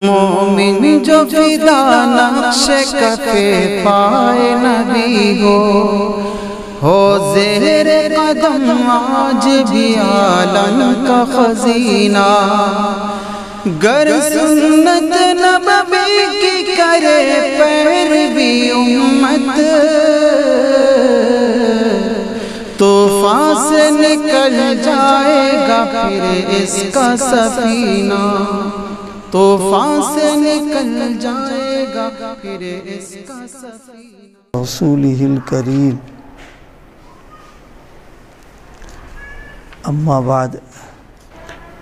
مومن جو فدا نقش کفے پائے نبی ہو زہر قدم آج بھی عالم کا خزینہ، گر سنت نبوی کی کرے پیروی امت، طوفان سے نکل جائے گا پھر اس کا سفینہ، طوفان سے نکل جائے گا پھر اس کا سفینہ۔ رسولہ الکریم، اما بعد،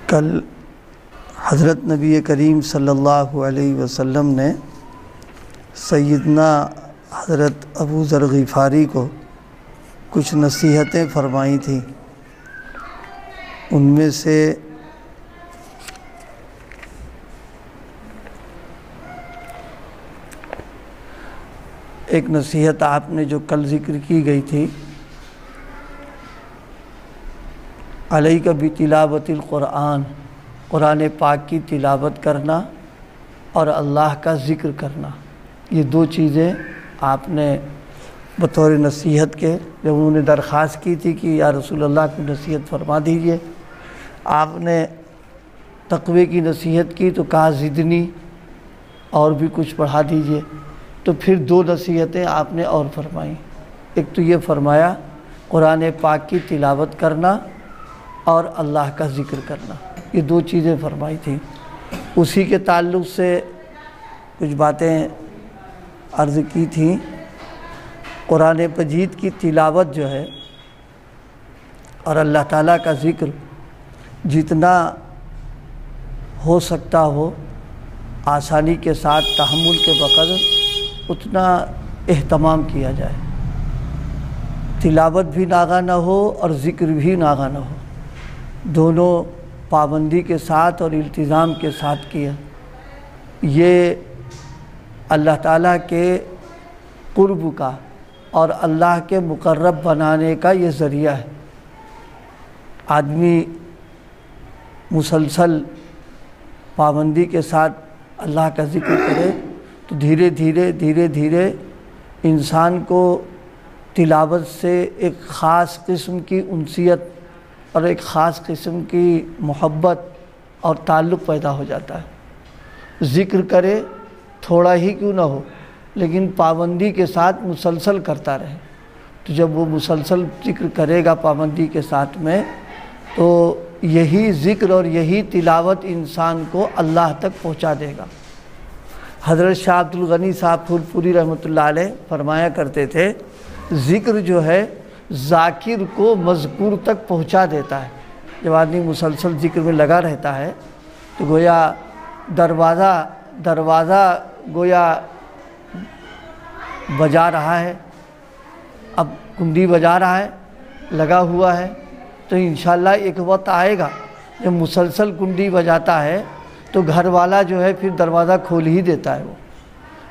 کل حضرت نبی کریم صلی اللہ علیہ وسلم نے سیدنا حضرت ابو ذر غفاری کو کچھ نصیحتیں فرمائی تھیں۔ ان میں سے ایک نصیحت آپ نے جو کل ذکر کی گئی تھی، علیک بتلاوت القرآن، قرآن پاک کی تلاوت کرنا اور اللہ کا ذکر کرنا، یہ دو چیزیں آپ نے بطور نصیحت کے، جب انہوں نے درخواست کی تھی کہ یا رسول اللہ کو نصیحت فرما دیجئے، آپ نے تقوی کی نصیحت کی تو کہا زدنی، اور بھی کچھ بڑھا دیجئے، تو پھر دو نصیحتیں آپ نے اور فرمائیں۔ ایک تو یہ فرمایا قرآن پاک کی تلاوت کرنا اور اللہ کا ذکر کرنا، یہ دو چیزیں فرمائی تھیں۔ اسی کے تعلق سے کچھ باتیں عرض کی تھیں۔ قرآن مجید کی تلاوت جو ہے اور اللہ تعالیٰ کا ذکر جتنا ہو سکتا ہو آسانی کے ساتھ، تحمل کے بقدر، اتنا اہتمام کیا جائے، تلاوت بھی ناغہ نہ ہو اور ذکر بھی ناغہ نہ ہو، دونوں پابندی کے ساتھ اور التزام کے ساتھ کیا۔ یہ اللہ تعالیٰ کے قرب کا اور اللہ کے مقرب بنانے کا یہ ذریعہ ہے۔ آدمی مسلسل پابندی کے ساتھ اللہ کا ذکر کرے تو دھیرے دھیرے انسان کو تلاوت سے ایک خاص قسم کی انسیت اور ایک خاص قسم کی محبت اور تعلق پیدا ہو جاتا ہے۔ ذکر کرے تھوڑا ہی کیوں نہ ہو لیکن پابندی کے ساتھ مسلسل کرتا رہے، تو جب وہ مسلسل ذکر کرے گا پابندی کے ساتھ میں، تو یہی ذکر اور یہی تلاوت انسان کو اللہ تک پہنچا دے گا۔ حضرت شاہ عبد الغنی صاحب پھول پوری رحمۃ اللہ علیہ فرمایا کرتے تھے، ذکر جو ہے ذاکر کو مذکور تک پہنچا دیتا ہے۔ جب آدمی مسلسل ذکر میں لگا رہتا ہے تو گویا دروازہ گویا بجا رہا ہے، اب کنڈی بجا رہا ہے، لگا ہوا ہے، تو انشاءاللہ ایک وقت آئے گا جب مسلسل کنڈی بجاتا ہے تو گھر والا جو ہے پھر دروازہ کھول ہی دیتا ہے وہ،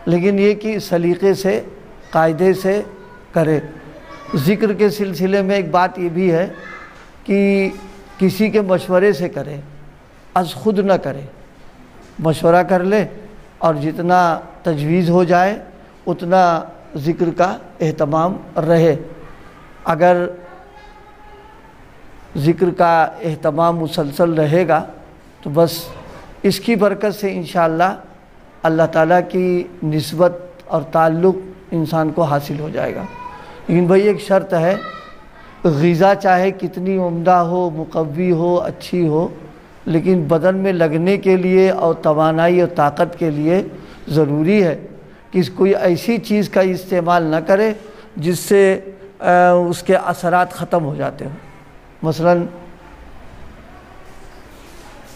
لیکن یہ کہ سلیقے سے، قاعدے سے کرے۔ ذکر کے سلسلے میں ایک بات یہ بھی ہے کہ کسی کے مشورے سے کرے، از خود نہ کرے، مشورہ کر لے اور جتنا تجویز ہو جائے اتنا ذکر کا اہتمام رہے۔ اگر ذکر کا اہتمام مسلسل رہے گا تو بس اس کی برکت سے انشاءاللہ اللہ تعالیٰ کی نسبت اور تعلق انسان کو حاصل ہو جائے گا۔ لیکن بھائی ایک شرط ہے، غذا چاہے کتنی عمدہ ہو، مقوی ہو، اچھی ہو، لیکن بدن میں لگنے کے لیے اور توانائی اور طاقت کے لیے ضروری ہے کہ کوئی ایسی چیز کا استعمال نہ کرے جس سے اس کے اثرات ختم ہو جاتے ہوں۔ مثلاً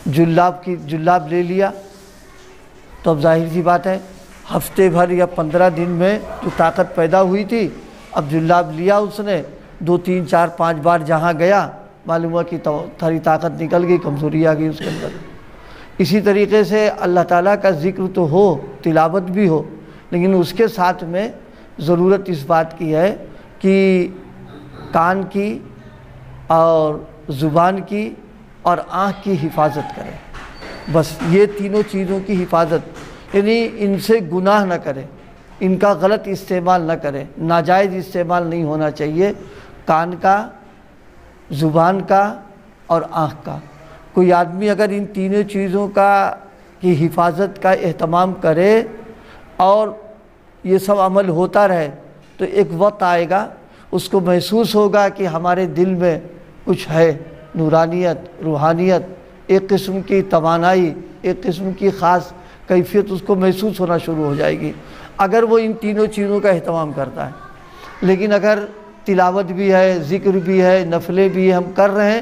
جلاب لے لیا تو اب ظاہر سی بات ہے ہفتے بھر یا 15 دن میں جو طاقت پیدا ہوئی تھی، اب جلاب لیا اس نے 2 3 4 5 بار جہاں گیا معلوم ہوا کہ ساری طاقت نکل گئی، کمزوری آ گئی اس کے اندر۔ اسی طریقے سے اللہ تعالیٰ کا ذکر تو ہو، تلاوت بھی ہو، لیکن اس کے ساتھ میں ضرورت اس بات کی ہے کہ کان کی اور زبان کی اور آنکھ کی حفاظت کرے۔ بس یہ تینوں چیزوں کی حفاظت، یعنی ان سے گناہ نہ کرے، ان کا غلط استعمال نہ کرے، ناجائز استعمال نہیں ہونا چاہیے، کان کا، زبان کا اور آنکھ کا۔ کوئی آدمی اگر ان تینوں چیزوں کی حفاظت کا اہتمام کرے اور یہ سب عمل ہوتا رہے تو ایک وقت آئے گا اس کو محسوس ہوگا کہ ہمارے دل میں کچھ ہے، نورانیت، روحانیت، ایک قسم کی توانائی، ایک قسم کی خاص کیفیت اس کو محسوس ہونا شروع ہو جائے گی اگر وہ ان تینوں چیزوں کا اہتمام کرتا ہے۔ لیکن اگر تلاوت بھی ہے، ذکر بھی ہے، نفلیں بھی ہم کر رہے ہیں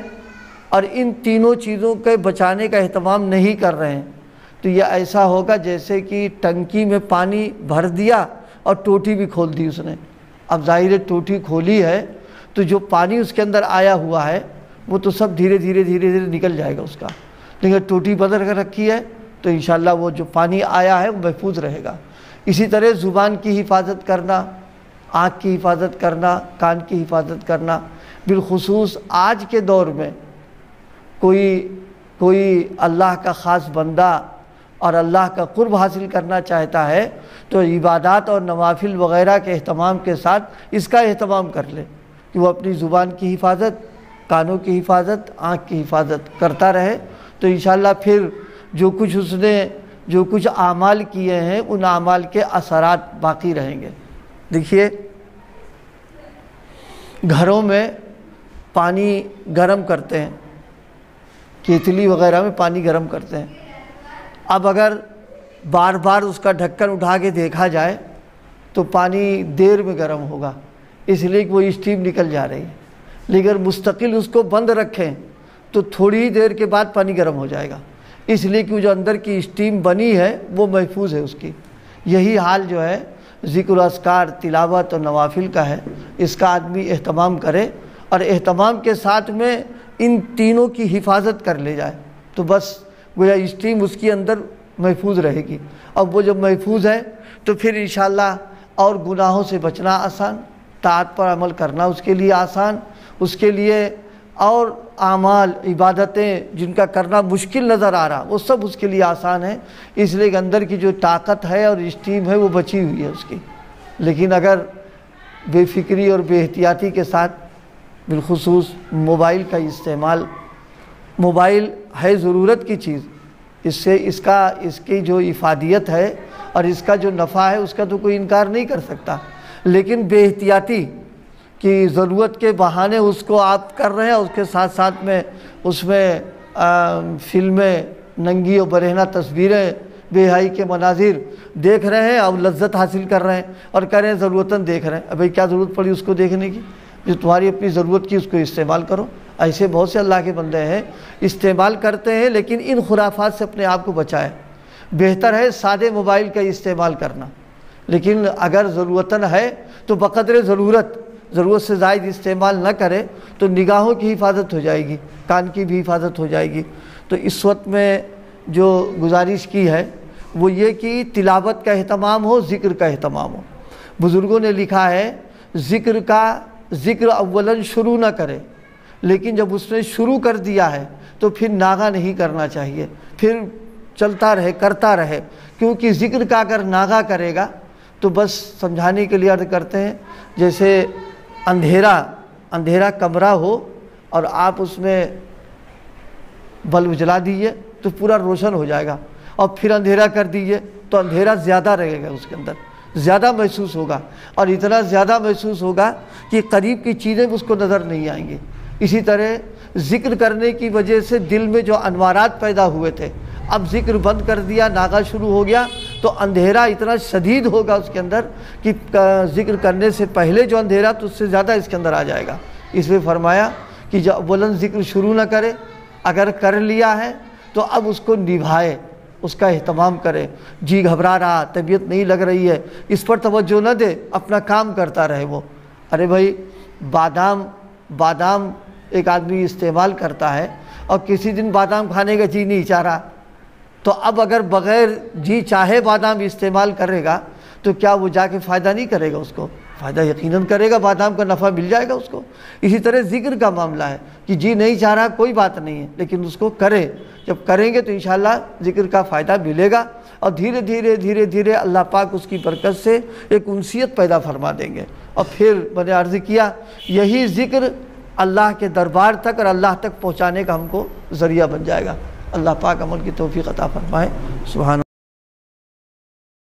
اور ان تینوں چیزوں کے بچانے کا اہتمام نہیں کر رہے ہیں تو یہ ایسا ہوگا جیسے کہ ٹنکی میں پانی بھر دیا اور ٹوٹی بھی کھول دی اس نے۔ اب ظاہر ٹوٹی کھولی ہے تو جو پانی اس کے اندر آیا ہوا ہے وہ تو سب دھیرے دھیرے دھیرے دھیرے نکل جائے گا اس کا، لیکن ٹوٹی بدل کر رکھی ہے تو انشاءاللہ وہ جو پانی آیا ہے وہ محفوظ رہے گا۔ اسی طرح زبان کی حفاظت کرنا، آنکھ کی حفاظت کرنا، کان کی حفاظت کرنا، بالخصوص آج کے دور میں کوئی اللہ کا خاص بندہ اور اللہ کا قرب حاصل کرنا چاہتا ہے تو عبادات اور نوافل وغیرہ کے اہتمام کے ساتھ اس کا اہتمام کر لے کہ وہ اپنی زبان کی حفاظت، کانوں کی حفاظت، آنکھ کی حفاظت کرتا رہے تو انشاءاللہ پھر جو کچھ اعمال کیے ہیں ان اعمال کے اثرات باقی رہیں گے۔ دیکھیے گھروں میں پانی گرم کرتے ہیں، کیتلی وغیرہ میں پانی گرم کرتے ہیں، اب اگر بار بار اس کا ڈھکن اٹھا کے دیکھا جائے تو پانی دیر میں گرم ہوگا اس لیے کہ وہ اسٹیم نکل جا رہی ہے، لیکن مستقل اس کو بند رکھیں تو تھوڑی ہی دیر کے بعد پانی گرم ہو جائے گا، اس لیے کہ وہ جو اندر کی اسٹیم بنی ہے وہ محفوظ ہے اس کی۔ یہی حال جو ہے ذکر و اذکار، تلاوت اور نوافل کا ہے، اس کا آدمی اہتمام کرے اور اہتمام کے ساتھ میں ان تینوں کی حفاظت کر لے جائے تو بس گویا اسٹیم اس کے اندر محفوظ رہے گی۔ اب وہ جب محفوظ ہے تو پھر انشاءاللہ اور گناہوں سے بچنا آسان، طاعت پر عمل کرنا اس کے لیے آسان، اس کے لیے اور اعمال، عبادتیں جن کا کرنا مشکل نظر آ رہا وہ سب اس کے لیے آسان ہے، اس لیے کہ اندر کی جو طاقت ہے اور اسٹیم ہے وہ بچی ہوئی ہے اس کی۔ لیکن اگر بے فکری اور بے احتیاطی کے ساتھ بالخصوص موبائل کا استعمال، موبائل ہے ضرورت کی چیز، اس کی جو افادیت ہے اور اس کا جو نفع ہے اس کا تو کوئی انکار نہیں کر سکتا، لیکن بے احتیاطی کی ضرورت کے بہانے اس کو آپ کر رہے ہیں، اس کے ساتھ ساتھ میں اس میں فلمیں، ننگی و برہنہ تصویریں، بے حیائی کے مناظر دیکھ رہے ہیں اور لذت حاصل کر رہے ہیں اور کہہ رہے ہیں ضرورتاً دیکھ رہے ہیں۔ ابھی کیا ضرورت پڑی اس کو دیکھنے کی؟ جو تمہاری اپنی ضرورت کی اس کو استعمال کرو۔ ایسے بہت سے اللہ کے بندے ہیں استعمال کرتے ہیں لیکن ان خرافات سے اپنے آپ کو بچائیں۔ بہتر ہے سادے موبائل کا استعمال کرنا، لیکن اگر ضرورتاً ہے تو بقدر ضرورت سے زائد استعمال نہ کرے تو نگاہوں کی حفاظت ہو جائے گی، کان کی بھی حفاظت ہو جائے گی۔ تو اس وقت میں جو گزارش کی ہے وہ یہ کہ تلاوت کا اہتمام ہو، ذکر کا اہتمام ہو۔ بزرگوں نے لکھا ہے ذکر اولاً شروع نہ کرے، لیکن جب اس نے شروع کر دیا ہے تو پھر ناغہ نہیں کرنا چاہیے، پھر چلتا رہے، کرتا رہے، کیونکہ ذکر کا اگر ناغہ کرے گا تو بس سمجھانے کے لیے عرض کرتے ہیں جیسے اندھیرا کمرہ ہو اور آپ اس میں بلب جلا دیجئے تو پورا روشن ہو جائے گا، اور پھر اندھیرا کر دیجئے تو اندھیرا زیادہ رہے گا، اس کے اندر زیادہ محسوس ہوگا، اور اتنا زیادہ محسوس ہوگا کہ قریب کی چیزیں اس کو نظر نہیں آئیں گی۔ اسی طرح ذکر کرنے کی وجہ سے دل میں جو انوارات پیدا ہوئے تھے، اب ذکر بند کر دیا، ناغہ شروع ہو گیا تو اندھیرا اتنا شدید ہوگا اس کے اندر کہ ذکر کرنے سے پہلے جو اندھیرا تو اس سے زیادہ اس کے اندر آ جائے گا۔ اس میں فرمایا کہ جب بلند ذکر شروع نہ کرے، اگر کر لیا ہے تو اب اس کو نبھائے، اس کا اہتمام کرے۔ جی گھبرا رہا، طبیعت نہیں لگ رہی ہے، اس پر توجہ نہ دے، اپنا کام کرتا رہے وہ۔ ارے بھائی بادام ایک آدمی استعمال کرتا ہے اور کسی دن بادام کھانے کا جی نہیں چاہ رہا، تو اب اگر بغیر جی چاہے بادام استعمال کرے گا تو کیا وہ جا کے فائدہ نہیں کرے گا؟ اس کو فائدہ یقیناً کرے گا، بادام کا نفع مل جائے گا اس کو۔ اسی طرح ذکر کا معاملہ ہے کہ جی نہیں چاہ رہا کوئی بات نہیں ہے، لیکن اس کو کرے، جب کریں گے تو انشاءاللہ ذکر کا فائدہ ملے گا، اور دھیرے دھیرے اللہ پاک اس کی برکت سے ایک انسیت پیدا فرما دیں گے۔ اور پھر میں نے عرض کیا یہی ذکر اللہ کے دربار تک اور اللہ تک پہنچانے کا ہم کو ذریعہ بن جائے گا۔ اللہ پاک عمل کی توفیق عطا فرمائے۔ سبحان